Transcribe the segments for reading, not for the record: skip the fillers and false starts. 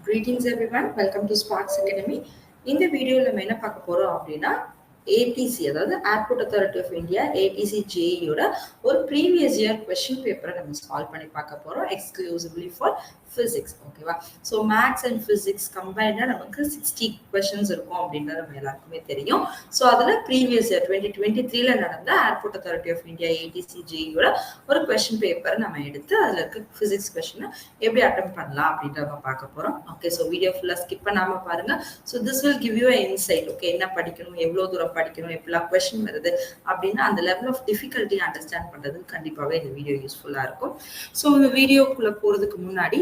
Greetings everyone, welcome to Sparks Academy. In the video, we will talk about ATC, அதாவது airport authority of India ATC ஜேஇயோட ஒரு previous year question பேப்பரை நம்ம solve பண்ணி பார்க்க போகிறோம் எக்ஸ்க்ளூசிவ்லி ஃபார் ஃபிசிக்ஸ். ஓகேவா? ஸோ மேத்ஸ் அண்ட் ஃபிசிக்ஸ் கம்பைண்டாக நமக்கு 60 கொஸ்டின்ஸ் இருக்கும் அப்படின்றது நம்ம எல்லாருக்குமே தெரியும். ஸோ அதில் ப்ரீவியஸ் இயர் 2023 நடந்த airport authority of India ATC ஜேஇயோட ஒரு கொஸ்டின் பேப்பரை நம்ம எடுத்து அதில் இருக்க ஃபிசிக்ஸ் கொஸ்டினை எப்படி அட்டம் பண்ணலாம் அப்படின்றத நம்ம பார்க்க போகிறோம். ஓகே, ஸோ வீடியோ ஃபுல்லாக ஸ்கிப் பண்ணாமல் பாருங்கள். So this will give you inside. Okay, என்ன படிக்கணும், எவ்வளோ தூரம் படிக்கணும், எப்படிலாம் கொஸ்டின் வருது அப்படின்னு அந்த லெவல் ஆஃப் டிஃபிகல்ட்டி அண்டர்ஸ்டாண்ட் பண்ணுறது கண்டிப்பாகவே இந்த வீடியோ யூஸ்ஃபுல்லாக இருக்கும். ஸோ இந்த வீடியோக்குள்ளே போகிறதுக்கு முன்னாடி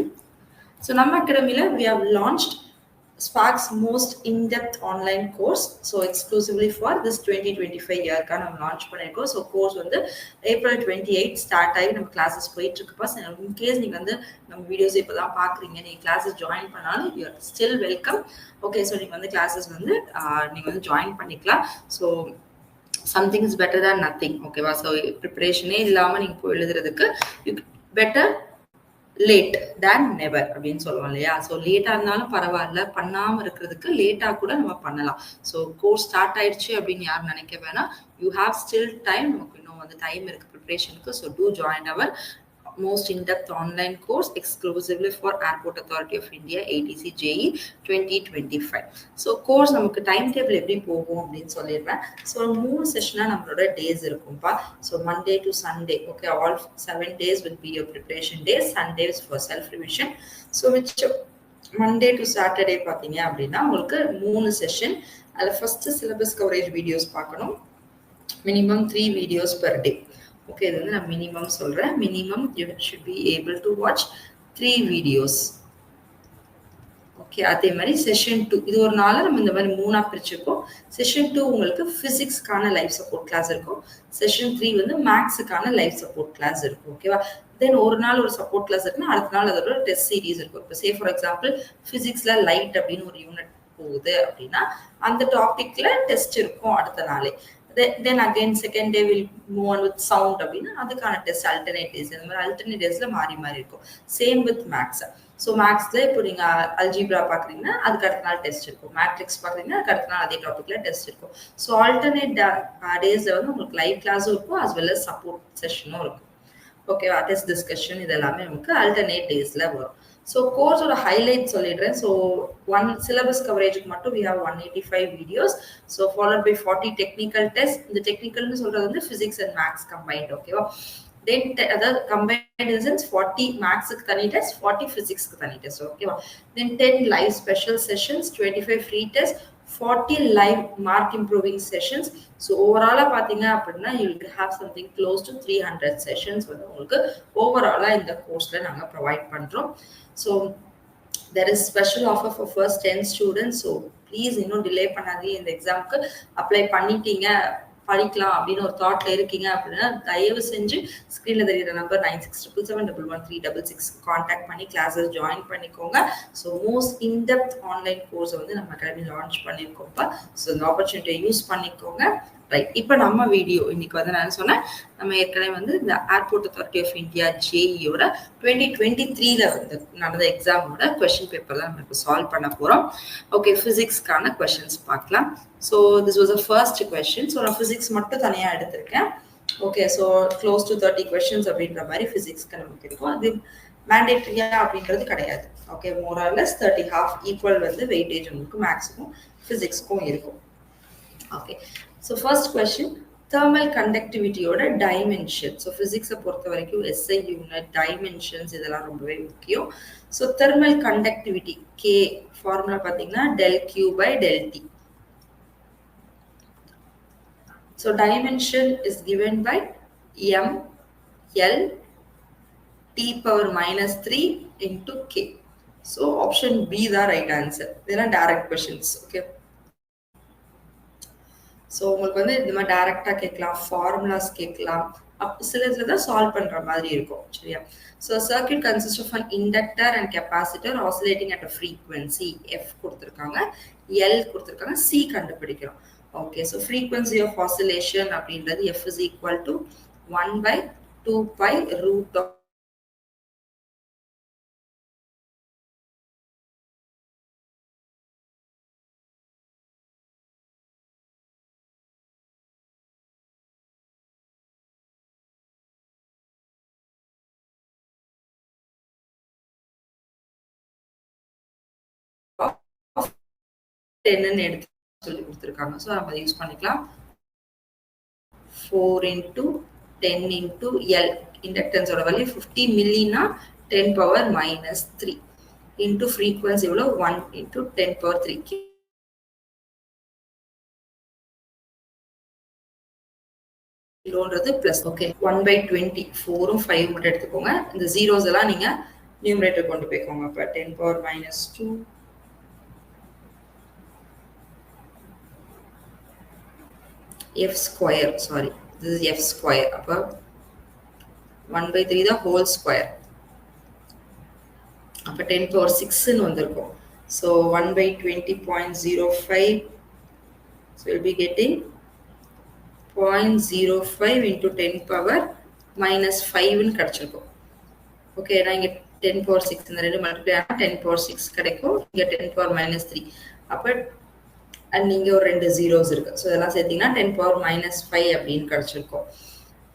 நம்ம அகாடமியில் we have launched Spark's most in-depth online course. So exclusively for this 2025 year நம்ம லான்ச் பண்ணியிருக்கோம். ஸோ கோர்ஸ் வந்து April 28 ஸ்டார்ட் ஆகி நம்ம கிளாஸஸ் போயிட்டு இருக்குப்பா. இன்கேஸ் நீங்கள் வந்து நம்ம வீடியோஸ் இப்போ தான் பார்க்குறீங்க, நீங்கள் கிளாஸஸ் ஜாயின் பண்ணாலும் you are still welcome. Okay, so நீங்கள் வந்து கிளாஸஸ் வந்து நீங்கள் வந்து ஜாயின் பண்ணிக்கலாம். So something is better than nothing. ஓகேவா? ஸோ ப்ரிப்பரேஷனே இல்லாமல் நீங்கள் போய் எழுதுறதுக்கு பெட்டர் லேட் தேன் நெவர் அப்படின்னு சொல்லுவோம் இல்லையா? ஸோ லேட்டாக இருந்தாலும் பரவாயில்ல, பண்ணாமல் இருக்கிறதுக்கு லேட்டாக கூட நம்ம பண்ணலாம். ஸோ கோர்ஸ் ஸ்டார்ட் ஆயிடுச்சு அப்படின்னு யாரும் நினைக்க வேணாம். You have still time. நமக்கு இன்னும் வந்து டைம் இருக்குது ப்ரிப்ரேஷனுக்கு. So do join our most in-depth online course exclusively for Airport Authority of India ATC JE 2025. So course நமக்கு டைம் டேபிள் எப்படி போகும் அப்படின்னு சொல்லிடுறேன். ஸோ 3 செஷனாக நம்மளோட டேஸ் இருக்கும்பா. So Monday to Sunday. Okay, all 7 days will be your preparation days. Sundays for self revision. So மிச்சம் Monday to Saturday பார்த்தீங்க அப்படின்னா உங்களுக்கு 3 செஷன். அதில் ஃபர்ஸ்ட் சிலபஸ் கவரேஜ் வீடியோஸ் பார்க்கணும். Minimum 3 videos per day. Okay, இது வந்து நான் மினிமம் சொல்கிறேன். Minimum you should be able to watch 3 videos. Okay, அதே மாதிரி செஷன் 2 இது ஒரு நாள் நம்ம இந்த மாதிரி 3ஆக பிரிச்சுருக்கோம். செஷன் 2 உங்களுக்கு ஃபிசிக்ஸ்க்கான லைஃப் சப்போர்ட் கிளாஸ் இருக்கும். செஷன் 3 வந்து மேக்ஸுக்கான லைஃப் சப்போர்ட் கிளாஸ் இருக்கும். ஓகேவா? தென் ஒரு நாள் ஒரு சப்போர்ட் கிளாஸ் இருக்குன்னா அடுத்த நாள் அதோட டெஸ்ட் சீரீஸ் இருக்கும். இப்போ சே ஃபார் எக்ஸாம்பிள் ஃபிசிக்ஸில் லைட் அப்படின்னு ஒரு யூனிட் போகுது அப்படின்னா அந்த டாபிக்ல டெஸ்ட் இருக்கும் அடுத்த நாளே. Then again second day will move on with sound அப்படின்னா அதுக்கான டெஸ்ட் alternate days. இந்த மாதிரி alternate daysல மாறி மாறி இருக்கும். Same with maths. ஸோ மேக்ஸ்ல இப்போ நீங்க அல்ஜிப்ரா பாக்குறீங்கன்னா அதுக்கு அடுத்த நாள் டெஸ்ட் இருக்கும். மேட்ரிக்ஸ் பாக்குறீங்கன்னா அதுக்கு அடுத்த நாள் அதே டாபிக்ல டெஸ்ட் இருக்கும். ஸோ ஆல்டர்னேட் டேஸ்ல வந்து உங்களுக்கு லைவ் கிளாஸும் இருக்கும் as well as சப்போர்ட் செஷனும் இருக்கும். ஓகேவா? டெஸ்ட் டிஸ்கஷன் இது எல்லாமே நமக்கு ஆல்டர்னேட் டேஸ்ல வரும். ஸோ கோர்ஸோட ஹைலைட் சொல்லிடுறேன். ஸோ ஒன் சிலபஸ் கவரேஜுக்கு மட்டும் we have 185 videos. So followed by 40 technical test. இந்த டெக்னிக்கல்னு சொல்றது வந்து ஃபிசிக்ஸ் அண்ட் மேக்ஸ் கம்பைன்ட். ஓகேவா? தென் அதாவது கம்பைன்ட் இன் சென்ஸ் 40 மேக்ஸுக்கு தனி டெஸ்ட், 40 ஃபிசிக்ஸ்க்கு தனி டெஸ்ட். ஓகேவா? தென் 10 live special sessions, 25 free test, 40 live mark improving sessions. So overall பாத்தீங்க அப்படின்னா you will have something close to 300 sessions வந்து உங்களுக்கு overall இந்த கோர்ஸ்ல நாங்க ப்ரொவைட் பண்றோம். So there is special offer for first 10 students. So please இன்னும் delay பண்ணாதீங்க. இந்த எக்ஸாமுக்கு அப்ளை பண்ணிட்டீங்க, படிக்கலாம் அப்படின்னு ஒரு தாட்ல இருக்கீங்க அப்படின்னா தயவு செஞ்சு ஸ்கிரீன்ல தெரியுற நம்பர் 9677711366 கான்டாக்ட் பண்ணி கிளாஸஸ் ஜாயின் பண்ணிக்கோங்க. So most in-depth online course வந்து நம்ம அகாடமி லான்ச் பண்ணியிருக்கோம்ப்பா. ஸோ இந்த ஆப்பர்ச்சுனிட்டியை யூஸ் பண்ணிக்கோங்க. ரைட், இப்போ நம்ம வீடியோ இன்னைக்கு வந்து நான் சொன்னேன், நம்ம ஏற்கனவே வந்து இந்த ஏர்போர்ட் அத்தாரிட்டி ஆஃப் இந்தியா ஜேஇயோட 2023 வந்து நடந்த எக்ஸாமோட கொஸ்டின் பேப்பர் தான் நம்ம இப்போ சால்வ் பண்ண போகிறோம். ஓகே, ஃபிசிக்ஸ்க்கான கொஸ்டின்ஸ் பார்க்கலாம். So this was a first question. So நான் ஃபிசிக்ஸ் மட்டும் தனியாக எடுத்திருக்கேன். Okay, so close to 30 questions அப்படின்ற மாதிரி ஃபிசிக்ஸ்க்கு நமக்கு இருக்கும். அது மேண்டேட்ரியா அப்படின்றது கிடையாது. Okay, more or less 30 half equal வந்து வெயிட்டேஜ் உங்களுக்கு மேக்ஸுக்கும் ஃபிசிக்ஸ்க்கும் இருக்கும். Okay, so first question, thermal conductivityயோட டைமென்ஷன். ஸோ ஃபிசிக்ஸை பொறுத்த வரைக்கும் எஸ்ஐ யூனிட், டைமென்ஷன்ஸ் இதெல்லாம் ரொம்பவே முக்கியம். So thermal conductivity K formula பார்த்தீங்கன்னா del Q by del T. So dimension is given by m l t power minus 3 into k. So option B the right answer. These are direct questions. Okay. So உங்களுக்கு வந்து இந்த மாதிரி டைரக்டாக கேட்கலாம், formulas கேட்கலாம், சில இதில் தான் சால்வ் பண்ணுற மாதிரி இருக்கும். சரியா? So circuit consist of an inductor and capacitor oscillating at a frequency F கொடுத்துருக்காங்க, எல் கொடுத்துருக்காங்க, சி கண்டுபிடிக்கிறோம். Okay, so frequency of oscillation அப்படின்றது F is equal to 1/2π√of 10 எடுத்து சொல்லி கொடுத்துருக்காங்க. ஸோ நம்ம யூஸ் பண்ணிக்கலாம். 4 into 10 into L. இண்டக்டன்ஸோட வேல்யூ 50 மில்லினா 10 பவர் மைனஸ் 3 into frequency எவ்வளோ 1 into 10 power 3 கிலோன்றது பிளஸ். ஓகே, 1/20 4ம் 5 மட்டும் எடுத்துக்கோங்க. இந்த ஜீரோஸ் எல்லாம் நீங்க நியூமரேட்டர் கொண்டு போய்க்கோங்க. அப்போ 10 power minus 2 f square, sorry, this is f square. அப்போ 1/3 தான் whole square. அப்போ 10 power 6ன்னு வந்திருக்கும். So 1/20.05, so we'll be getting 0.05 into 10 power minus 5ன்னு கிடைச்சிருக்கும். ஓகே, நான் இங்கே 10 power 6 இந்த ரெண்டு மல்டிப்ளை ஆனால் 10 power 6 கிடைக்கும். இங்கே 10 power minus 3. அப்போ அண்ட் இங்கே ஒரு 2 zeros இருக்கு. ஸோ இதெல்லாம் சேர்த்திங்கன்னா 10 power minus 5 அப்படின்னு கிடைச்சிருக்கும்.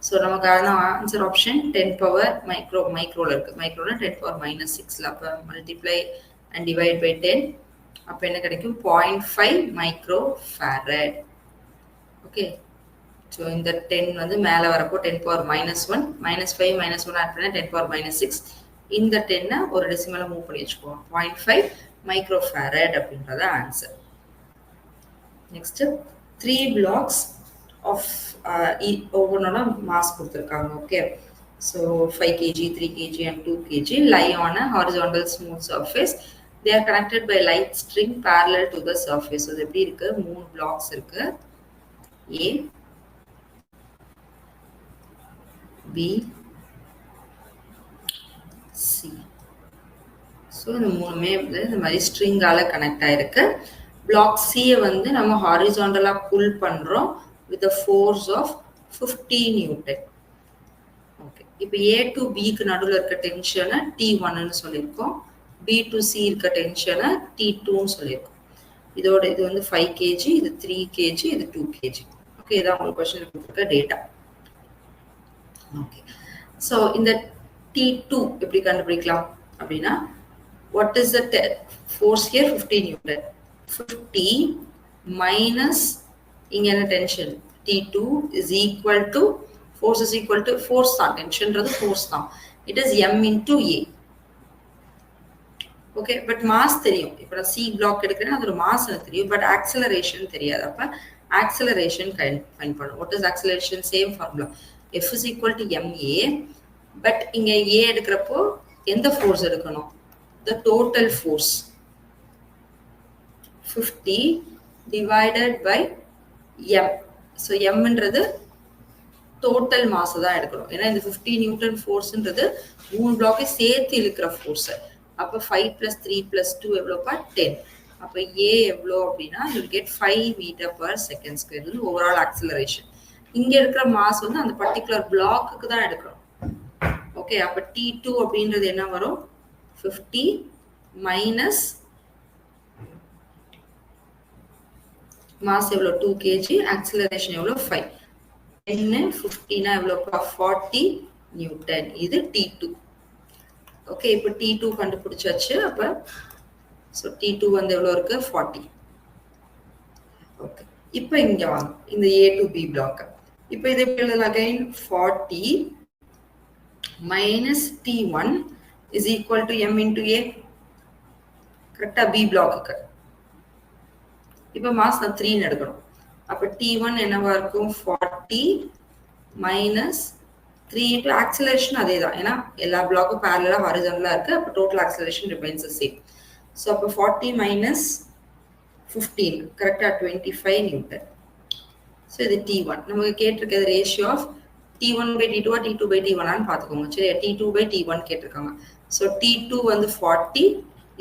ஸோ நமக்கான ஆன்சர் ஆப்ஷன் 10 power மைக்ரோவில் இருக்குது. மைக்ரோவில் 10 power minus 6ல் அப்போ மல்டிப்ளை அண்ட் டிவைட் பை 10. அப்போ என்ன கிடைக்கும் 0.5 மைக்ரோ ஃபேரட். ஓகே, ஸோ இந்த 10 வந்து மேலே வரப்போ 10 power minus 1 minus 5 minus 1 add பண்ணால் 10 power minus 6. இந்த 10 ஒரு டெசிமலை மூவ் பண்ணி வச்சுக்குவோம். 0.5 மைக்ரோ ஃபேரட் அப்படின்றத ஆன்சர். நெக்ஸ்ட் 3 blocks ஆஃப் ஒவ்வொன்றோட மாஸ் கொடுத்துருக்காங்க. Okay, so 5 kg 3 kg and 2 kg lie on a horizontal smooth surface. They are connected by light string parallel to the surface. So இது எப்படி இருக்கு, 3 blocks இருக்கு. A, B, C. So இந்த மூணுமே இந்த மாதிரி ஸ்ட்ரிங்கால கனெக்ட் ஆயிருக்கு. பிளாக் சியை வந்து நம்ம ஹாரிசாண்டலா புல் பண்றோம் with force of 50 newton. Okay, இப்போ ஏ டு பிக்கு நடுவில் இருக்க டென்ஷனை T1ன்னு சொல்லியிருக்கோம். பி டு சி இருக்க டென்ஷனை T2ன்னு சொல்லியிருக்கோம். இதோட இது வந்து 5 kg, இது 3 kg, இது 2 kg. ஓகே, இதான் உங்களுக்கு கொஸ்டின் கொடுத்துருக்க டேட்டா. ஓகே, ஸோ இந்த T2 எப்படி கண்டுபிடிக்கலாம் அப்படின்னா, what is the force here? 50 Newton. 50 minus இங்க என்ன tension T2 is equal to force is equal to force தான், டென்ஷன்றது force தான். It is m into a. Okay, but mass தெரியும். இப்போ நான் சி பிளாக் எடுக்கிறேன், அதோட மாஸ் எனக்கு தெரியும், பட் ஆக்சலரேஷன் தெரியாது. அப்போ ஆக்சலரேஷன் ஃபைண்ட் பண்ணும். What is acceleration? Same formula, F is equal to ma. But இங்க a எடுக்கிறப்போ எந்த ஃபோர்ஸ் எடுக்கணும்? The total force 50 divided by m. So mன்றது டோட்டல் மாஸ் தான் எடுக்கணும். ஏன்னா இந்த 50 நியூட்டன் ஃபோர்ஸ்ன்றது 3 பிளாக்கை சேர்த்து இழுக்கிற ஃபோர்ஸ். அப்போ 5 + 3 + 2 எவ்வளோப்பா 10. அப்போ a எவ்வளோ அப்படின்னா you will get 5 m/s². இது ஓவரால் ஆக்சிலரேஷன். இங்க இருக்கிற மாஸ் வந்து அந்த பர்டிகுலர் பிளாக்குக்கு தான் எடுக்கணும். ஓகே, அப்போ T2 அப்படின்றது என்ன வரும்? 50 மைனஸ் மாஸ் எவ்வளோ 2 kg, ஆக்சிலரேஷன் எவ்வளோ 5. 10 50னா எவ்வளோப்பா 40 நியூட்டன். இது T2. ஓகே, இப்போ T2 கண்டுபிடிச்சாச்சு. அப்போ ஸோ T2 வந்து எவ்வளோ இருக்கு 40. ஓகே, இப்போ இங்க வாங்க இந்த A to B பிளாக். இப்போ இது எப்படி எழுதலாம்? Again 40 minus T1 is equal to m into a. கரெக்டா? B block. இப்போ மாஸ் நான் 3 எடுக்கணும். அப்போ T1 என்னவா இருக்கும்? 40 மைனஸ் 3 into ஆக்சிலரேஷன் அதே தான். ஏன்னா எல்லா பிளாக்கும் பேரலா ஹாரிசாண்டலா இருக்கு. அப்போ total acceleration remains the same. So அப்போ 40 மைனஸ் 15 கரெக்டா 25 நியூட்டன். ஸோ இது T1. நமக்கு கேட்டிருக்கிறது ரேஷியோ ஆஃப் T1/T2 T2/T1 பார்த்துக்கோங்க. சரி, T2/T1 கேட்டிருக்காங்க. ஸோ T2 வந்து 40,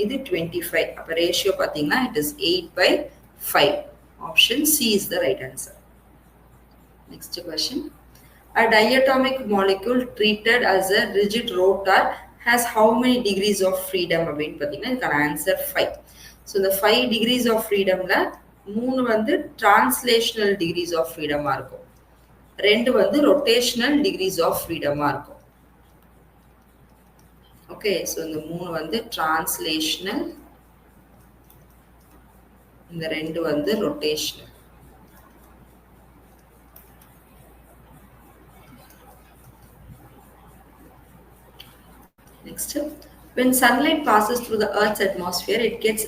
இது 25. அப்போ ரேஷியோ பார்த்தீங்கன்னா it is 8/5. Option C is the right answer. Next question. A diatomic molecule treated as a rigid rotor has how many degrees of freedom அப்படின்னு பார்த்தீங்கன்னா இதுக்கான ஆன்சர் 5. ஸோ இந்த 5 degrees of freedomல 3 வந்து translational decrease of ஃப்ரீடமா இருக்கும், 2 வந்து rotational decrease of ஃப்ரீடமா இருக்கும். Okay, so இந்த 3 வந்து டிரான்ஸ்லேஷனல் இந்த ரெண்டு வந்து rotation. Next, when sunlight passes through the Earth's atmosphere, it gets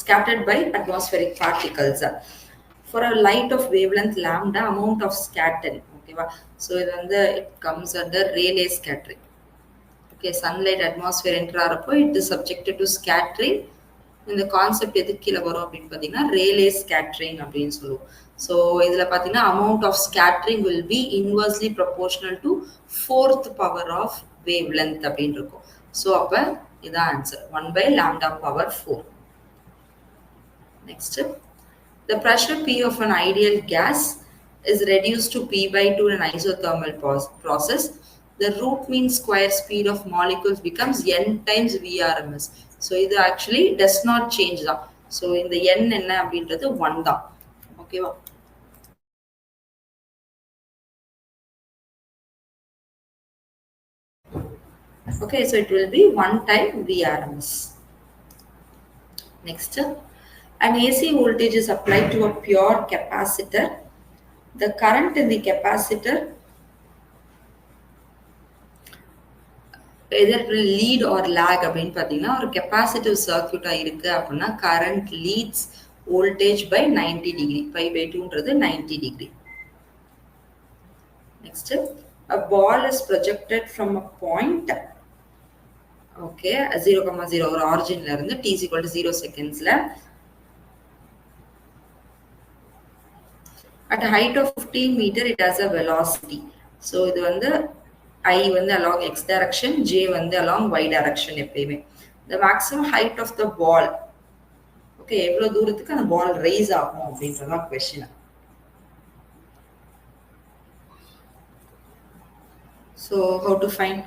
scattered by atmospheric particles. For a light of wavelength lambda, amount of scattering. Okay, so it comes under Rayleigh scattering. Okay, sunlight atmosphere enter ஆறப்போ it is subjected to scattering. இந்த concept எதுக்கு கீழே வரும் அப்படின்னு பார்த்தீங்கன்னா Rayleigh scattering அப்படின்னு சொல்லுவோம். So இதில் பார்த்தீங்கன்னா amount of scattering will be inversely proportional to 4th power of wavelength அப்படின்னு இருக்கும். ஸோ அப்போ இதான் answer 1/λ⁴. Next, the pressure P of an ideal gas is reduced to P/2 in an isothermal process. The root mean square speed of molecules becomes n times VRMS. So இது actually does not change தான். So இந்த n என்ன அப்படின்றது 1 தான். ஓகேவா? Okay, so it will be 1 time VRMS. Next, an AC voltage is applied to a pure capacitor. The current in the capacitor either it will lead or lag அப்படின்னு பார்த்தீங்கன்னா ஒரு capacitive சர்க்யூட்டாக இருக்குது அப்படின்னா current leads voltage by 90 degree. 5/2ன்றது 90 degree. Next, a ball is projected from a point, okay 0,0 ஒரு ஆரிஜின்ல இருந்து t = 0 செகண்ட்ஸ்ல at a height of 15 meter it has a velocity. So இது வந்து I வந்து along x direction, j வந்து along y direction எப்பயுமே. The maximum height of the ball, okay, எவ்வளவு தூரத்துக்கு அந்த ball raise ஆகும் அப்படின்றதான் question. So how to find?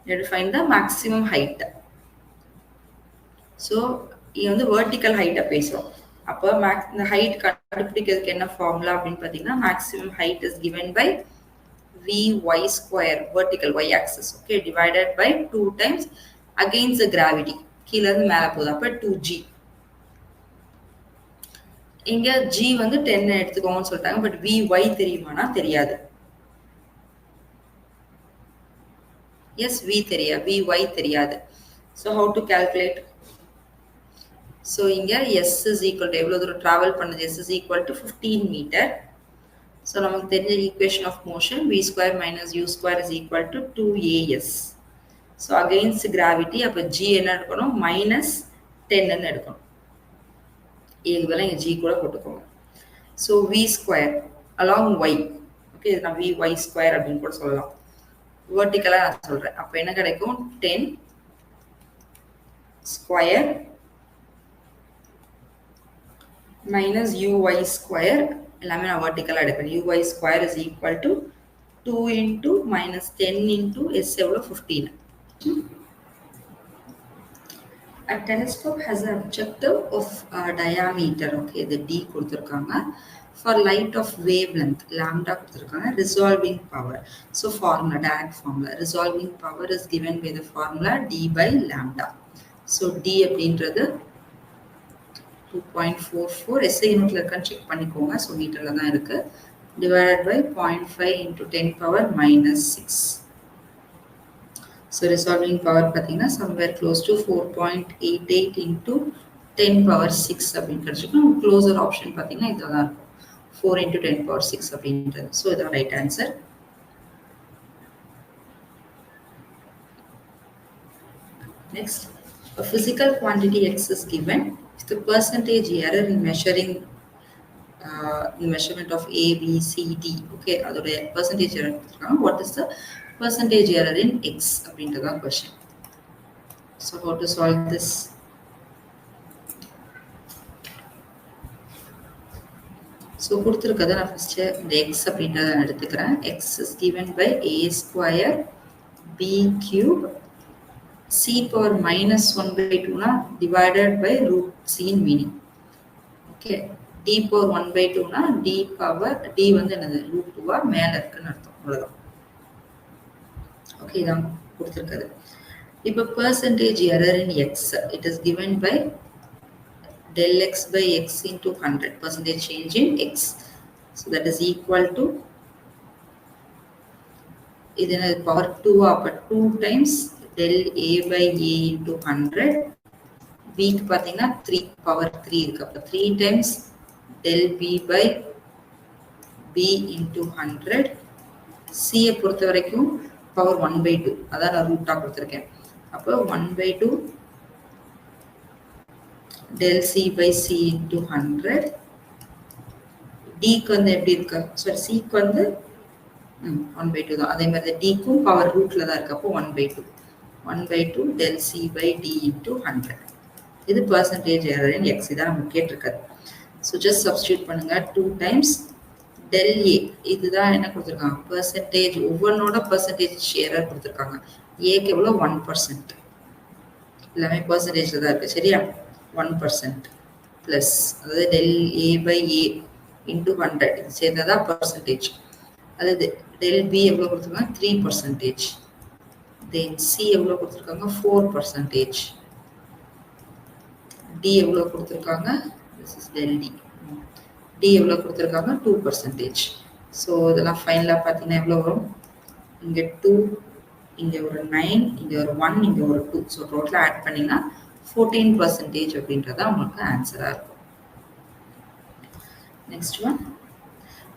You have to find the maximum height. So இது வந்து vertical height பேசுறோம். அப்போ இந்த height கண்டுபிடிக்கிறதுக்கு என்ன ஃபார்முலா அப்படின்னு பார்த்தீங்கன்னா maximum height is given by Vy square, vertical y axis, okay, divided by 2 times against the gravity. கீழ இருந்து மேல போகுது அப்ப 2g. இங்க g வந்து 10 எடுத்துக்கோங்கன்னு சொல்லிட்டாங்க. பட் Vy தெரியுமானா தெரியாது. எஸ் V தெரியாது, Vy தெரியாது. So how to calculate? So இங்க s is equal to எவ்வளவு தூரம் travel பண்ணது, s is equal to 15 meter. So நமக்கு தெரிஞ்ச equation of motion v square minus u square is equal to 2as. So against gravity அப்ப g என்ன எடுக்கணும், minus 10 ன்னு எடுக்கணும். இதுக்கு பதிலா இங்க g கூட போட்டுக்கோங்க. So v square along y, okay, இது நான் vy square அப்படின்னு கூட சொல்லலாம். வெர்டிகலா நான் சொல்றேன். அப்ப என்ன கிடைக்கும், 10 square minus uy square, எல்லாமே நான் வெர்டிகலா எடுப்பேன். uy square is equal to 2 into minus 10 into s எவ்வளவு 15. A telescope has an objective of diameter, okay, the d கொடுத்திருக்காங்க. For light of wavelength lambda கொடுத்திருக்காங்க. Resolving power, so formula, direct formula, resolving power is given by the formula d by lambda. So d அப்படின்றது 2.44, SI யூனிட்ல இருக்கான்னு check பண்ணிக்கோங்க. So மீட்டர்ல தான் இருக்கு. divided by 0.5 into 10 power minus 6. So resolving power பார்த்தீங்கன்னா somewhere close to 4.88 into 10 power 6 அப்படின்னு கிடைச்சிருக்கும். Closer option பார்த்தீங்கன்னா இதுதான் இருக்கும், 4 into 10 power 6 அப்படின்றது. ஸோ இதான் right answer. Next, a physical quantity x is given. If the percentage error in measuring measurement of A, B, C, D, okay, அதோட percentage error கொடுத்திருக்காங்க. What is the percentage error in x அப்படின்றதான் question. So how to solve this? So கொடுத்திருக்கதை நான் first இந்த x அப்படின்றத நான் எடுத்துக்கிறேன். X is given by a square b cube c power minus 1/2 na divided by root c in meaning. Okay, d power 1/2 na d power d வந்து என்னது root 2 மேல இருக்குன்னு அர்த்தம். அவ்வளவுதான். ஓகே, இதான் கொடுத்திருக்கிறது. இப்போ percentage error in x, it is given by del x by x into 100 percentage change in x. So that is equal to இதன power 2 அப்ப 2 times del a by a into 100 b க்கு பாத்தீங்கன்னா 3 power 3 இருக்கு அப்ப 3 times del b by b into 100 c பொறுத்த வரைக்கும் power 1 by 2 அதான் நான் ரூட்டா கொடுத்திருக்கேன் அப்ப 1 by 2 del c by c into 100 d க்கு வந்து எப்படி இருக்கு சாரி c க்கு வந்து 1 by 2 தான் அதே மாதிரி d க்கும் பவர் ரூட்ல தான் இருக்கு அப்போ 1 by 2 del c by d into 100 இது percentage error in x இதான் நம்ம கேட்டிருக்காரு so just substitute பண்ணுங்க 2 times del a இதுதான் என்ன கொடுத்திருக்காங்க percentage ஒவ்வொன்னோட percentage error கொடுத்திருக்காங்க a க்கு எவ்வளவு 1% எல்லாமே percentageல தான் இருக்கு சரியா 1% plus அதாவது del a by a into 100 இது சேர்ந்ததா percentage அதாவது del b எவ்வளவு கொடுத்திருக்காங்க 3% then c எவ்வளவு கொடுத்திருக்காங்க 4% d எவ்வளவு கொடுத்திருக்காங்க this is del d d எவ்வளவு கொடுத்திருக்காங்க 2% so இதெல்லாம் ஃபைனலா பாத்தீங்கன்னா எவ்வளவு வரும் இங்க 2 இங்க ஒரு 9 இங்க ஒரு 1 இங்க ஒரு 2 so டோட்டலா ஆட் பண்ணீங்கன்னா 14% அப்படின்றது உங்களுக்கு ஆன்சரா இருக்கும் next one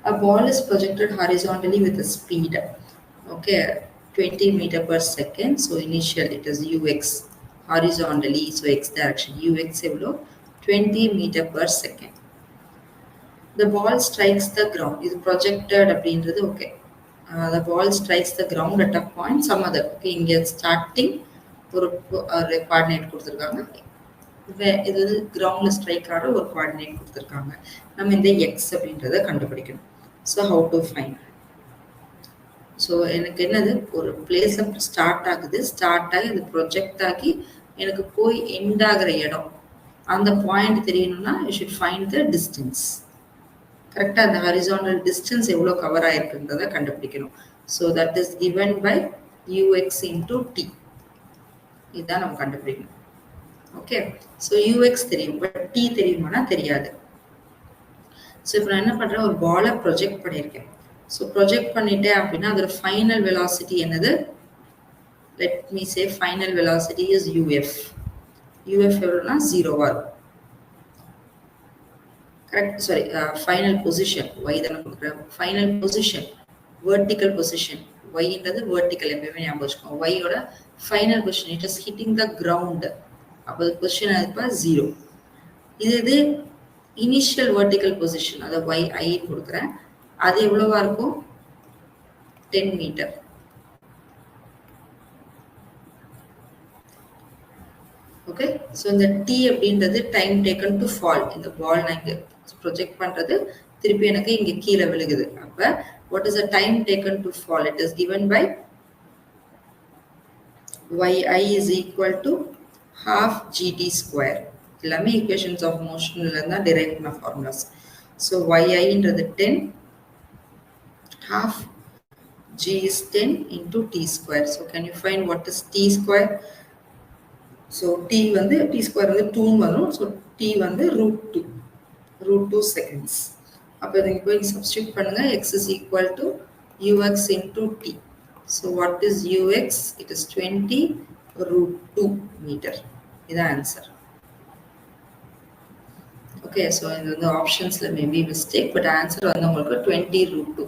a ball is projected horizontally with a speed okay 20 meter per second so initial it is ux horizontally so x direction ux எவ்வளவு 20 meter per second the ball strikes the ground is projected அப்படின்றது okay the ball strikes the ground at a point some other okay இங்க starting ஒரு coordinate கொடுத்திருக்காங்க இது கிரவுண்ட்ல strike ஆற ஒரு coordinate கொடுத்திருக்காங்க நம்ம இந்த x அப்படின்றத கண்டுபிடிக்கணும் so how to find so எனக்கு என்னது ஒரு பிளேஸ்ல ஸ்டார்ட் ஆகுது ஸ்டார்ட் ஆகி இது ப்ரொஜெக்ட் ஆகி எனக்கு போய் எண்ட் ஆகுற இடம் அந்த பாயிண்ட் தெரியணும்னா you should find the distance கரெக்ட்டா அந்த horizontal distance எவ்வளவு கவர் ஆயிருக்குன்றத கண்டுபிடிக்கணும் so that is given by ux into t இதான் நம்ம கண்டுபிடிக்கணும் ஓகே சோ ux தெரியும் பட் t தெரியுமானா தெரியாது சோ இப்போ நான் என்ன பண்றேன் ஒரு பாலை ப்ரொஜெக்ட் பண்ணிருக்கேன் சோ ப்ரொஜெக்ட் பண்ணிட்டேன் அப்படினா அதோட ஃபைனல் வெலாசிட்டி என்னது let me say final velocity is uf எவ்வளவுனா 0 வா இருக்கும் correct sorry final position y தான கொடுக்கிறேன் final position vertical position y ன்றது வெர்டிகல் எப்பவுமே ஞாபகம் வச்சுக்கோங்க y ஓட final position it is hitting the ground அப்ப பொசிஷன் அதுப்பா 0 இது இனிஷியல் வெர்டிகல் பொசிஷன் அத yi கொடுக்கிறேன் அது எவ்வளவா இருக்கும் 10 மீட்டர் ஓகே சோ இந்த t அப்படின்றது டைம் டேக்கன் டு ஃபால் இந்த பால் நான் இங்க ப்ரொஜெக்ட் பண்றது திருப்பி எனக்கு இங்க கீழ விழுகுது அப்ப what is the time taken to fall it is given by yi is equal to half gt square எல்லாமே equations of motion ல இருந்தா derive பண்ண formulas so yi ன்றது 10 half g is 10 into t square so can you find what is t square so t வந்து t square வந்து 2 வரும் so t வந்து √2 seconds அப்ப நீங்க போய் சப்ஸ்டிட்யூட் பண்ணுங்க x is equal to ux into t so what is ux it is 20 √2 meter இதான் answer okay so இந்த ஆப்ஷன்ஸ்ல maybe mistake but answer வந்து உங்களுக்கு 20 √2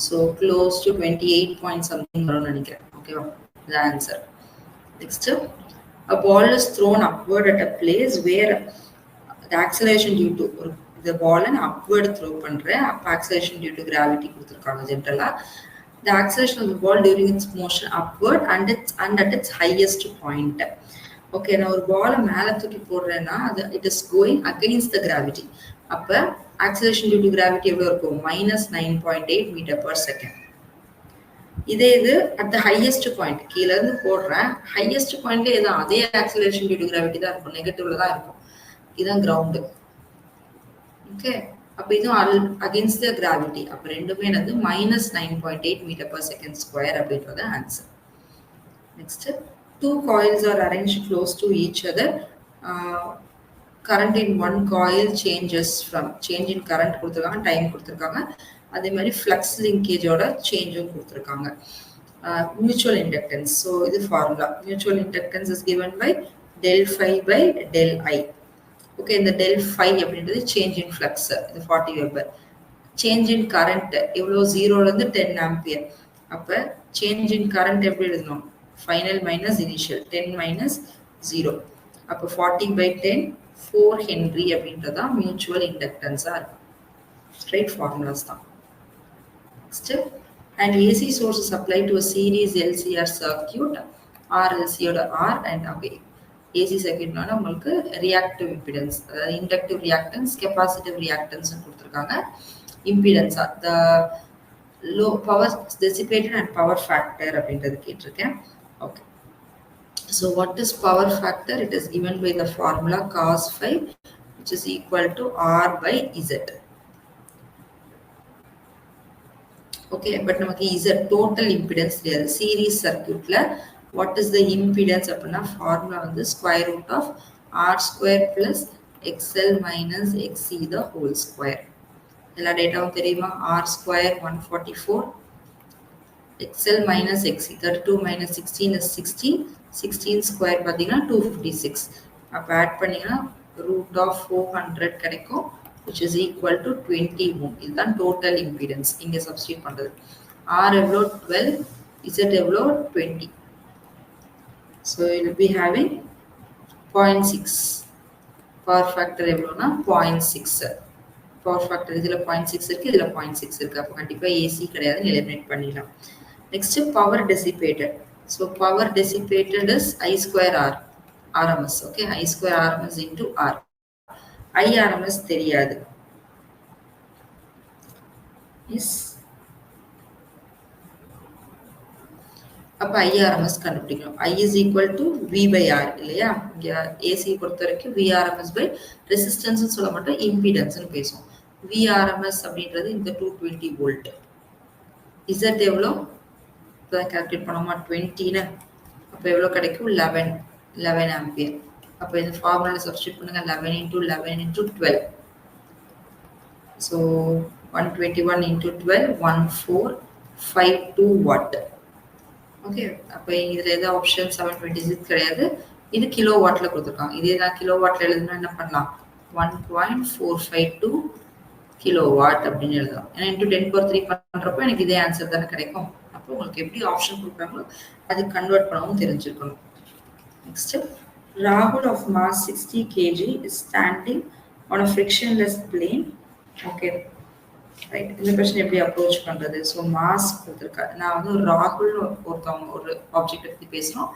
so close to 28 point something வரும்னு நினைக்கிறேன் ஓகேவா the answer next a ball is thrown upward at a place where the acceleration due to the ball and upward throw பண்றேன் அப்ப acceleration due to gravity கொடுத்திருக்காங்க ஜெனரலா the acceleration of the ball during its motion upward and at its highest point okay நான் ஒரு பால் மேல தூக்கி போடுறேன்னா அது it is going against the gravity அப்ப acceleration due to gravity எவ்வளவு இருக்கும் -9.8 meter per second இதே இது at the highest point கீழ இருந்து போடுறேன் highest pointல ஏதோ அதே acceleration due to gravity தான் இருக்கும் நெகட்டிவ்ல தான் இருக்கும் இதான் கிரவுண்ட் ஓகே அப்ப இது against the gravity அப்ப ரெண்டுமே என்னது -9.8 meter per second square அப்படின்றது answer next two coils are arranged close to each other current in one coil changes from change in current கொடுத்துருக்காங்க, டைம் கொடுத்துருக்காங்க. அதே மாதிரி ஃப்ளக்ஸ் லிங்கேஜோட சேஞ்சும் கொடுத்துருக்காங்க. Mutual inductance. So இது formula. Mutual inductance is given by del phi by del I. Okay, இந்த del phi அப்படின்றது change in flux, இது 40 weber. Change in current எவ்வளோ 0ல இருந்து 10 ஆம்பியர். அப்ப change in current எப்படி எழுதணும்? Final minus initial, 10 minus 0. அப்ப 40 by 10, 4 Henry அப்படின்றதான் mutual inductance இருக்கும். Straight formulas தான். Next, and AC source is applied to a series LCR circuit, RLC ஓட R and okay. AC circuitனால உங்களுக்கு reactive impedance, inductive reactance, capacitive reactance கொடுத்திருக்காங்க. Impedance, the low power dissipated and power factor அப்படின்றது கேட்டிருக்கேன். Okay. So what is power factor? It is given by the formula cos phi, which is equal to R by Z. Okay, but நமக்கு Z total impedance தெரியாது. Series circuitல what is the impedance அப்படின்னா formula வந்து square root of R square plus XL minus XC the whole square. எல்லா டேட்டாவும் தெரியுமா? R square 144, XL minus XC 32 minus 16 is 16, 16 square பார்த்தீங்கன்னா 256. அப்போ add பண்ணிங்கன்னா root of 400 கிடைக்கும், which is equal to 20 ohm. இதுதான் total impedance. இங்கே substitute பண்றது. R எவ்வளோ 12, Z எவ்வளோ 20. So it will be having 0.6. Power factor எவ்வளோனா 0.6. Power factor இதில் 0.6 இருக்கு, இதில் 0.6 இருக்கு. அப்போ கண்டிப்பாக AC கிடையாதுன்னு எலிமினேட் பண்ணிடலாம். Next, power dissipated. So power dissipated is I square R, RMS. Okay, I square RMS into R. IRMS தெரியாது. Yes. அப்போ IRMS கண்டுபிடிக்கணும். I is equal to V by R இல்லையா? இங்கே AC பொறுத்த வரைக்கும் VRMS by resistance சொல்ல மாட்டோம், impedance பேசுவோம். VRMS அப்படின்றது இந்த 220 volt. Z எவ்வளோ? இப்போ கால்குலேட் பண்ணோமா 20ன்னு, அப்போ எவ்வளோ கிடைக்கும்? 11 ஆம்பியர். அப்போ இந்த ஃபார்முலாவில் சப்ஸ்டியூட் பண்ணுங்க. 11 into 11 into 12. So 121 into 12, 1452 watt. Okay, அப்போ இதில் எதாவது ஆப்ஷன் 726 கிடையாது. இது கிலோ வாட்டில் கொடுத்துருக்காங்க. இதே நான் கிலோ வாட்டில் எழுதுனா என்ன பண்ணலாம்? 1.452 கிலோ வாட் அப்படின்னு எழுதலாம். ஏன்னா இன்டூ 10⁻³ பண்ணுறப்போ எனக்கு இதே ஆன்சர் தானே கிடைக்கும். அப்போ உங்களுக்கு எப்படி ஆப்ஷன் கொடுக்குறாங்களோ அது கன்வெர்ட் பண்ணவும் தெரிஞ்சிருக்கணும். நெக்ஸ்ட், ராகுல் of mass 60 kg is standing on a frictionless plane. Okay right, இந்த கொஸ்டின் எப்படி அப்ரோச் பண்ணுறது? ஸோ மாஸ் கொடுத்துருக்காரு. நான் வந்து ஒரு ராகுல்னு ஒருத்தவங்க ஒரு ஆப்ஜெக்டை பற்றி பேசுகிறோம்,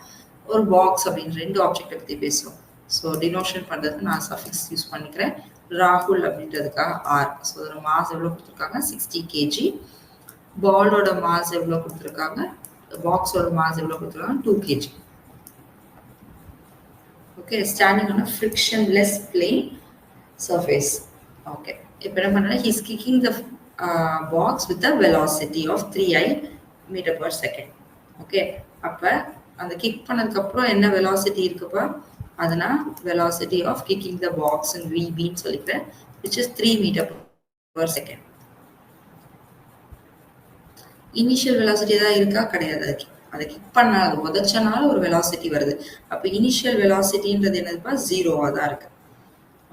ஒரு பாக்ஸ் அப்படின்னு 2 ஆப்ஜெக்டை பற்றி பேசுகிறோம். ஸோ டினோஷன் பண்ணுறதுக்கு நான் சஃபிக்ஸ் யூஸ் பண்ணிக்கிறேன். ராகுல் அப்படின்றதுக்காக ஆர். ஸோ அதோட மாஸ் எவ்வளோ கொடுத்துருக்காங்க? 60 kg. பாலோட மாஸ் எவ்வளோ கொடுத்துருக்காங்க? பாக்ஸோட மாஸ் எவ்வளோ கொடுத்துருக்காங்க? 2 kg. Okay, standing on a frictionless plane surface. Okay, இப்போ என்ன பண்ணுறேன்? He's kicking the box with a velocity of 3i m/s. Okay, அப்போ அந்த கிக் பண்ணதுக்கப்புறம் என்ன வெலாசிட்டி இருக்குப்பா? அதனால் velocity of kicking the box in விபின்னு சொல்லிக்கிறேன், which is 3 m/s. Initial velocity ஏதாவது இருக்கா? கிடையாது. அதை கிக் பண்ணால் அது உதச்சனால ஒரு வெலாசிட்டி வருது. அப்போ இனிஷியல் வெலாசிட்டின்றது என்னதுப்பா? 0வாக தான் இருக்கு.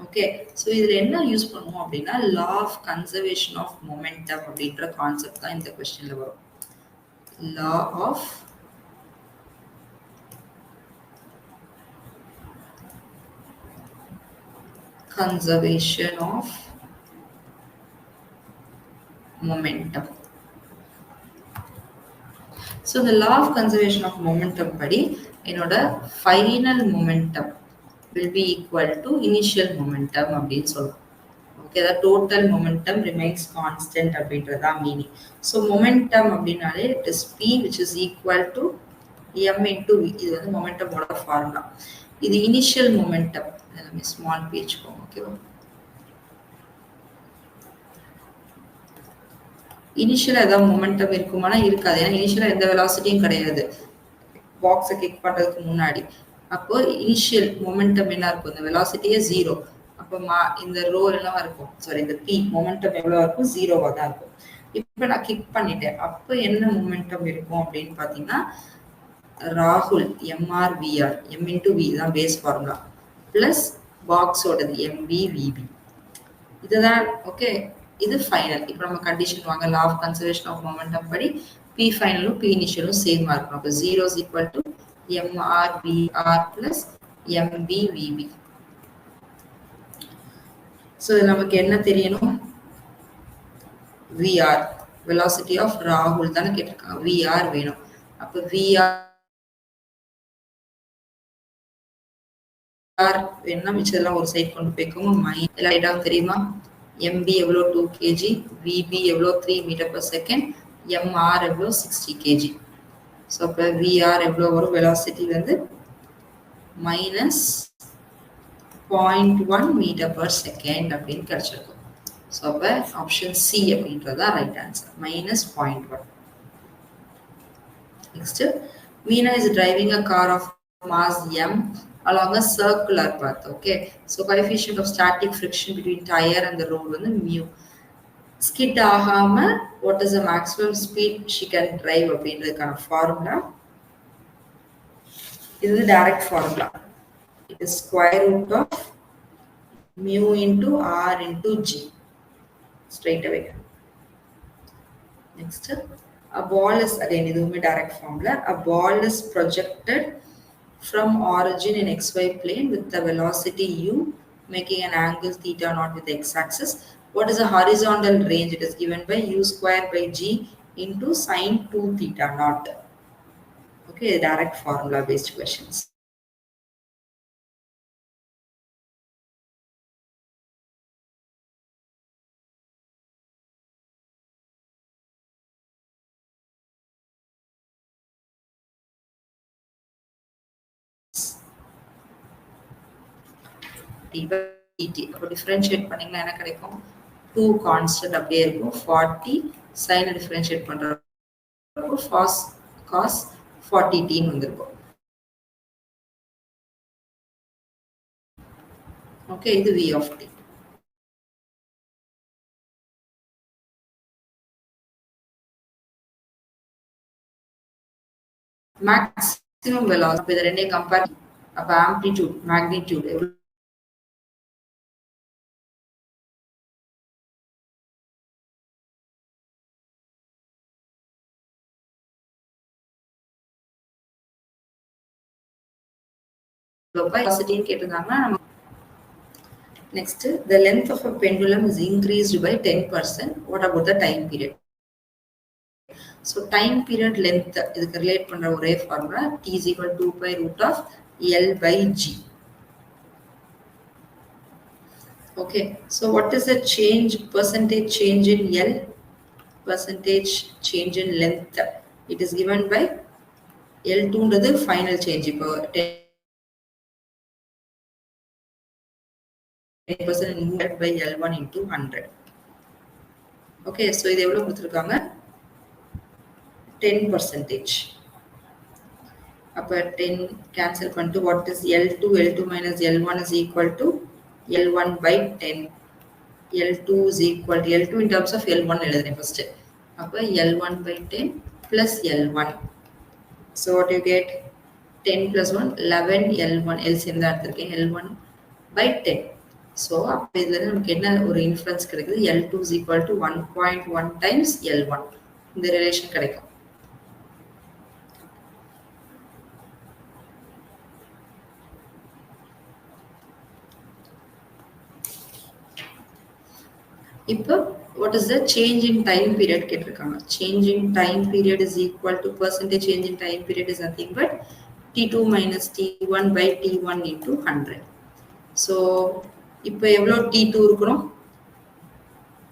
ஓகே, ஸோ இதில் என்ன யூஸ் பண்ணுவோம் அப்படின்னா law of conservation of momentum அப்படின்ற கான்செப்ட் தான் இந்த கொஸ்டினில் வரும். Law of conservation of momentum. So இந்த law of conservation of momentum படி என்னோட final momentum will be equal to initial momentum அப்படின்னு சொல்லுவோம். Okay, the total momentum remains constant அப்படின்றதா மீனிங். ஸோ மொமெண்டம் அப்படின்னாலே it is P which is equal to m into v. இது வந்து மொமெண்டமோட formula. இது initial momentum. எல்லாமே ஸ்மால் பி வச்சுக்கோங்க. ஓகேவா? இனிஷியலாக ஏதாவது மொமெண்டம் இருக்குமானா இருக்காது. ஏன்னா இனிஷியலாக எந்த வெலாசிட்டியும் கிடையாது பாக்ஸை கிக் பண்ணுறதுக்கு முன்னாடி. அப்போ இனிஷியல் மொமெண்டம் என்ன இருக்கும்? இந்த வெலாசிட்டியே 0. அப்போ இந்த ரோ எல்லாம் இருக்கும், சாரி இந்த பி மொமெண்டம் எவ்வளோ இருக்கும், 0வா தான் இருக்கும். இப்போ நான் கிளிக் பண்ணிட்டேன், அப்போ என்ன மொமெண்டம் இருக்கும் அப்படின்னு பார்த்தீங்கன்னா ராகுல் MRVR, M into V தான் பேஸ் ஃபார்முலா, பிளஸ் பாக்ஸோடது MVVB. இதுதான் ஓகே. இது ஃபைனல். இப்போ நம்ம கண்டிஷன் வாங்க, law of conservation of momentum படி பி ஃபைனலும் பி இனிஷியலும் சேமா இருக்கணும். அப்போ 0 is equal to MRVR plus MVVB. So நமக்கு என்ன தெரியணும், VR velocity of ராகுல் தானே கேட்டிருக்காங்க, VR வேணும். அப்போ VR வேணும்னா மிச்சதெல்லாம் ஒரு சைட் கொண்டு போய்க்கோங்க. எல்லா ஐட்டாவும் தெரியுமா, MB எவ்வளோ 2 kg, VB எவ்வளோ 3 மீட்டர் per செகண்ட், MR எவ்வளோ 60 kg. ஸோ அப்போ VR எவ்வளோ வரும், வெலாசிட்டி வந்து -0.1 மீட்டர் per செகண்ட் அப்படின்னு கிடைச்சிருக்கும். ஸோ அப்போ ஆப்ஷன் சி அப்படின்றது தான் right answer, -0.1. Next, Meena is driving a car of mass M along a circular path. Okay, so coefficient of static friction between tire and the road வந்து mu. Skid ஆகாம what is the maximum speed she can drive அப்படின்றதுக்கான formula இது direct formula. It is square root of mu into R into G. Straight away. Next, a ball is, again இதுவுமே direct formula, a ball is projected from origin in xy plane with the velocity u making an angle theta naught with the x-axis. What is the horizontal range? It is given by u square by g into sine 2 theta naught. Okay, direct formula based questions. அப்போ differentiate பண்ணிங்கன்னா என்ன கிடைக்கும், 2 constant அப்படியே இருக்கும், 40 சைனை differentiate பண்ணுறப்போ cos 40t வந்திருக்கும். Okay, இது V of t. Maximum velocity இதை ரெண்டையும் கம்பேர், அப்போ ஆம்ப்ளிடியூட் மேக்னிடியூட் கேட்டிருந்தாங்கன்னா. Next, the length of a pendulum is increased by 10%. What about the time period? So time period length இதுக்கு ரிலேட் பண்ற ஒரே formula T is equal to 2 pi root of L by G. Okay, so what is the change, percentage change in L, percentage change in length? It is given by L2 ன்றது final change. இப்போ 10% divided by L1 into 100. Okay, so இது எவ்வளவு கொடுத்திருக்காங்க, 10%. அப்ப 10 cancel பண்ணிட்டு what is L2 minus L1 is equal to L1 by 10. L2 is equal to L2 in terms of L1 எழுதுறேன் first. அப்ப L1 by 10 plus L1. So what you get, 10 plus 1 11 L1 LCM தான் எடுத்திருக்கேன், L1 by 10. So அப்ப இதுல நமக்கு என்ன ஒரு inference கிடைக்குது, L2 is equal to 1.1 times L1. இந்த ரிலேஷன் கிடைக்கும். இப்போ what is the change in time period கேட்டிருக்காங்க. Change in time period is equal to percentage change in time period is nothing but T2 minus T1 by T1 into 100. So இப்போ எவ்வளோ T2 இருக்கணும்,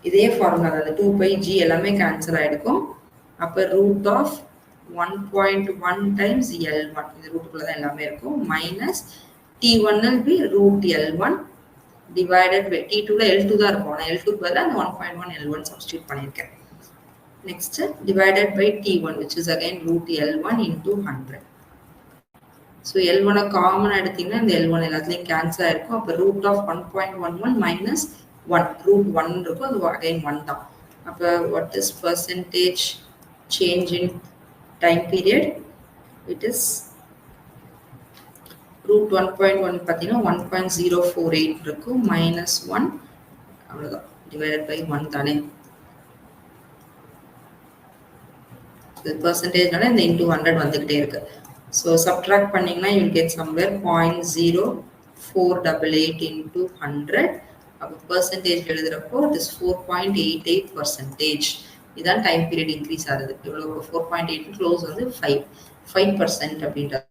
இதே formula தான், 2 by G எல்லாமே cancel ஆகிடுக்கும். அப்போ root of 1.1 times L1, இந்த ரூட்டுக்குள்ள தான் எல்லாமே இருக்கும், minus T1 will be root L1 divided by T2 ல L2 தான் இருக்கும், நான் L2 பதிலா அந்த 1.1 L1 சப்ஸ்டியூட் பண்ணியிருக்கேன். Next divided by T1 which is again root L1 into 100. So L1 common எடுத்தீங்கன்னா இந்த L1 எல்லாத்துலேயும் கேன்சல் ஆயிருக்கும். அப்போ ரூட் ஆஃப் 1.11 மைனஸ் 1 ரூட் 1 இருக்கும். அது அகைன் 1 தான். அப்போ what is percentage change in time period? It is root 1.1 பார்த்தீங்கன்னா 1.048 இருக்கும் மைனஸ் 1 அவ்வளோதான் டிவைடட் பை 1 தானே. பர்சன்டேஜ்னால இந்த இன்டூ 100 வந்துகிட்டே இருக்கு. ஸோ சப்ட்ராக்ட் பண்ணீங்கன்னா யூ கெட் சம்வேர் 0.0488 இன்டூ 100. அப்போ பர்சன்டேஜ் எழுதுறப்போ இட் இஸ் 4.88%. இதான் டைம் பீரியட் இன்க்ரீஸ் ஆகுது. இவ்வளோ 4.8 க்ளோஸ் வந்து 5% அப்படின்றது.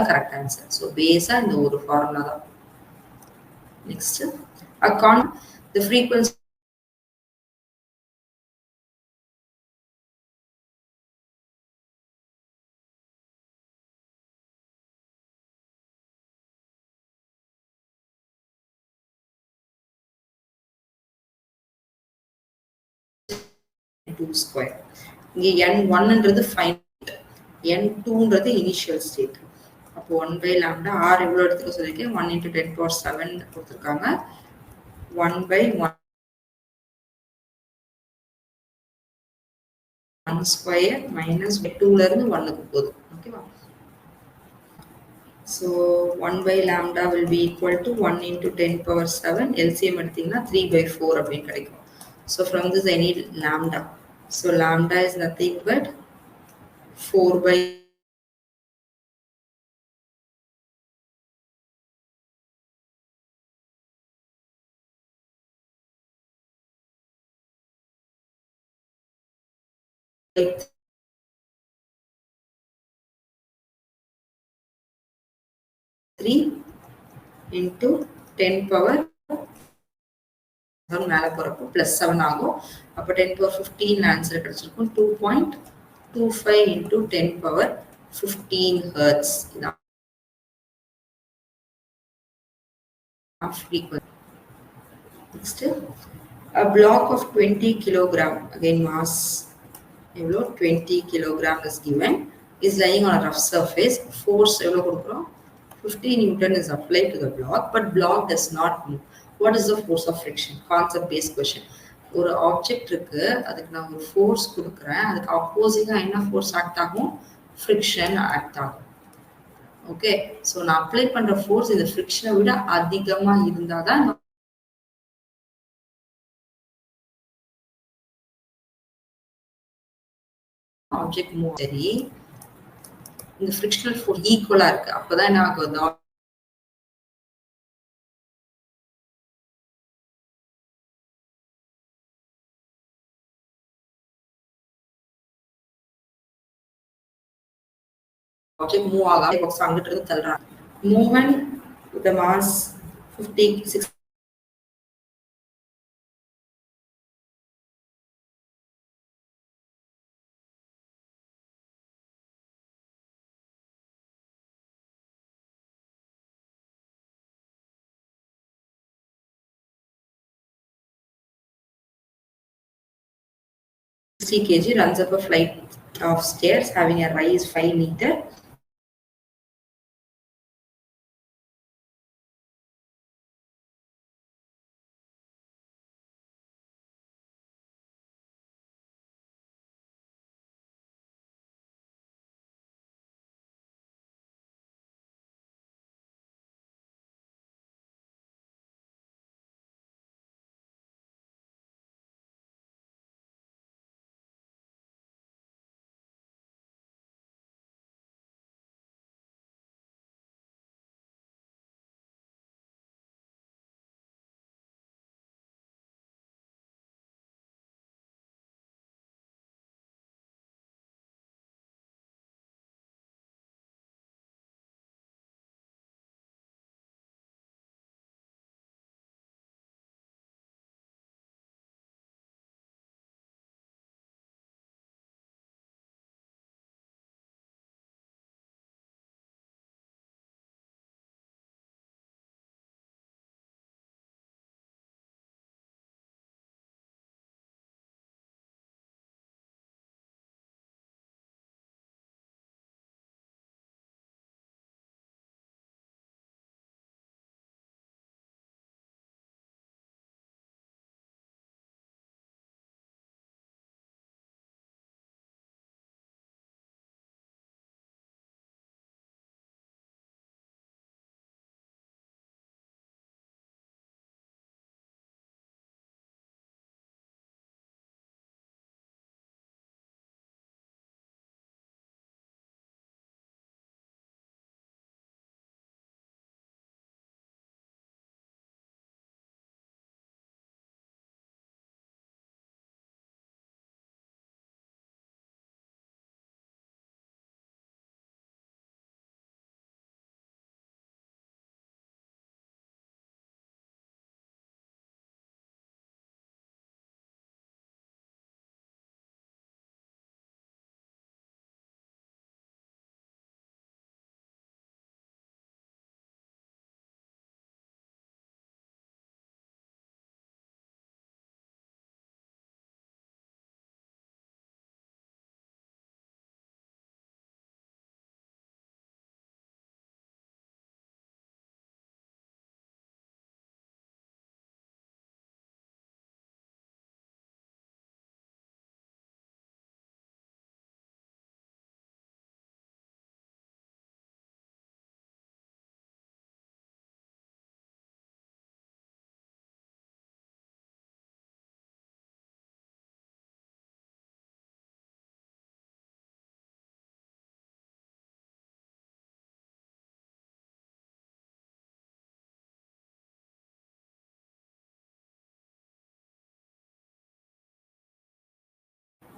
Correct answer. ஸோ பேஸா இந்த ஒரு ஃபார்முலா தான். நெக்ஸ்ட் அக்கான் தி ஃப்ரீக்வன்சி ஸ்கொயர். இங்கே n1ன்றது ஃபைனல், n2ன்றது இனிஷியல் ஸ்டேட். அப்போ 1 பை லாம்டா ஆர் எவ்வளோ எடுத்துக்க சொல்லியிருக்கேன்? 1 × 10⁻7 கொடுத்துருக்காங்க. 1 பை 1 ஸ்கொயர் மைனஸ் 2ல இருந்து 1க்கு போகுது. ஓகேவா? So 1 by lambda will be equal to 1 × 10⁻7. LCM எடுத்தீங்கன்னா 3 பை 4 அப்படின்னு கிடைக்கும். So from this I need lambda. So lambda is nothing but 4 by 3 into 10 power மேலே போகிறப்போ +7 ஆகும். அப்போ 10⁻15 ஆன்சர் கிடைச்சிருக்கும். 2.25 into 10⁻15 ஹெர்ட்ஸ். இதான் frequency. Next, a block of 20 kilogram, again mass எவ்வளோ 20 kilogram is given, is lying on a rough surface. Force எவ்வளோ கொடுக்குறோம்? 50 Newton is applied to the block, but block does not move. What is the force of friction? Concept based question. ஒரு object இருக்கு, அதுக்கு நான் ஒரு force கொடுக்குறேன், அதுக்கு ஆப்போசிட்டாக என்ன ஃபோர்ஸ் ஆக்ட் ஆகும்? ஃப்ரிக்ஷன் ஆக்ட் ஆகும். ஓகே, ஸோ நான் அப்ளை பண்ற ஃபோர்ஸ் இந்த ஃப்ரிக்ஷனை விட அதிகமாக இருந்தால் தான் ஆப்ஜெக்ட் மூவ். சரி, இந்த ஃப்ரிக்ஷனல் ஃபோர்ஸ் ஈக்குவலா இருக்கு, அப்பதான் என்ன ஆகுது? ஆப்ஜெக்ட் மூவ் ஆகாம பாக்ஸ் அங்கிட்டு இருந்து தள்ளுறாங்க. Movement with the mass 56 kg runs up a flight of stairs having a rise 5 meter.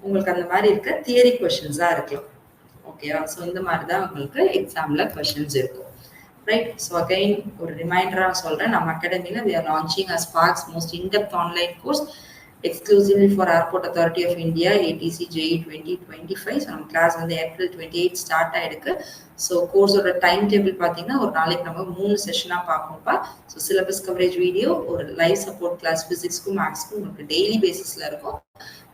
உங்களுக்கு அந்த மாதிரி இருக்க தியரி கொஸ்டின்ஸா இருக்கலாம். ஓகேவா? ஸோ இந்த மாதிரி தான் உங்களுக்கு எக்ஸாம்ல கொஸ்டின்ஸ் இருக்கும். ரைட். ஸோ அகைன் ஒரு ரிமைண்டரா சொல்றேன், நம்ம அகாடமியில் we are launching a Sparks most in-depth online course exclusively for Airport Authority of India ATC JEE 2025. So நம்ம கிளாஸ் வந்து April 28 ஸ்டார்ட் ஆயிருக்கு. ஸோ கோர்ஸோட டைம் டேபிள் பார்த்தீங்கன்னா ஒரு நாளைக்கு நம்ம 3 செஷனாக பார்ப்போம்ப்பா. ஸோ சிலபஸ் கவரேஜ் வீடியோ, ஒரு லைவ் சப்போர்ட் கிளாஸ் ஃபிசிக்ஸ்க்கும் மேக்ஸ்க்கும் உங்களுக்கு daily பேசிஸில் இருக்கும்.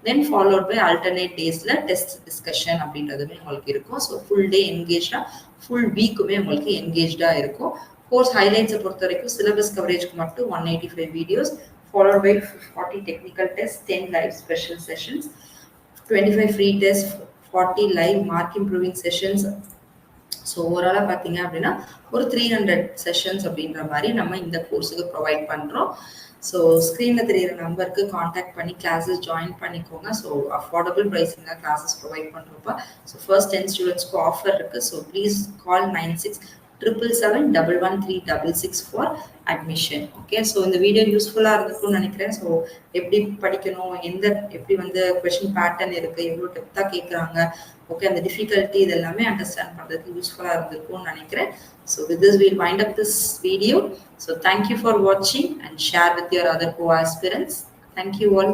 தென் ஃபாலோட் பை ஆல்டர்னேட் டேஸில் டெஸ்ட் டிஸ்கஷன் அப்படின்றதுமே உங்களுக்கு இருக்கும். ஸோ ஃபுல் டே என்கேஜாக, ஃபுல் வீக்குமே உங்களுக்கு என்கேஜாக இருக்கும். கோர்ஸ் ஹைலைட்ஸை பொறுத்த வரைக்கும் சிலபஸ் கவரேஜ்க்கு மட்டும் 185 videos, followed by 40 technical tests, 10 live special sessions, 25 free tests, 40 live mark improving sessions. So ஓவராலாக பார்த்தீங்க அப்படின்னா ஒரு 300 செஷன்ஸ் அப்படின்ற மாதிரி நம்ம இந்த கோர்ஸுக்கு ப்ரொவைட் பண்ணுறோம். ஸோ ஸ்க்ரீனில் தெரியிற நம்பருக்கு காண்டாக்ட் பண்ணி கிளாஸஸ் ஜாயின் பண்ணிக்கோங்க. ஸோ அஃபோர்டபுள் ப்ரைஸிங்காக கிளாஸஸ் ப்ரொவைட் பண்ணுறோம்ப்பா. ஸோ ஃபர்ஸ்ட் 10 ஸ்டூடெண்ட்ஸ்க்கு ஆஃபர் இருக்குது. So please call 9677711366 for admission. Okay. So இந்த வீடியோ யூஸ்ஃபுல்லாக இருந்திருக்கும்னு நினைக்கிறேன். ஸோ எப்படி படிக்கணும், எப்படி வந்து கொஷின் பேட்டர்ன் இருக்குது, எவ்வளோ டெப்த்தாக கேட்குறாங்க, ஓகே, அந்த டிஃபிகல்ட்டி இது எல்லாமே அண்டர்ஸ்டாண்ட் பண்ணுறதுக்கு யூஸ்ஃபுல்லாக இருந்திருக்கும்னு நினைக்கிறேன். So with this we'll wind up this video. So thank you for watching and share with your other co-aspirants. Thank you all.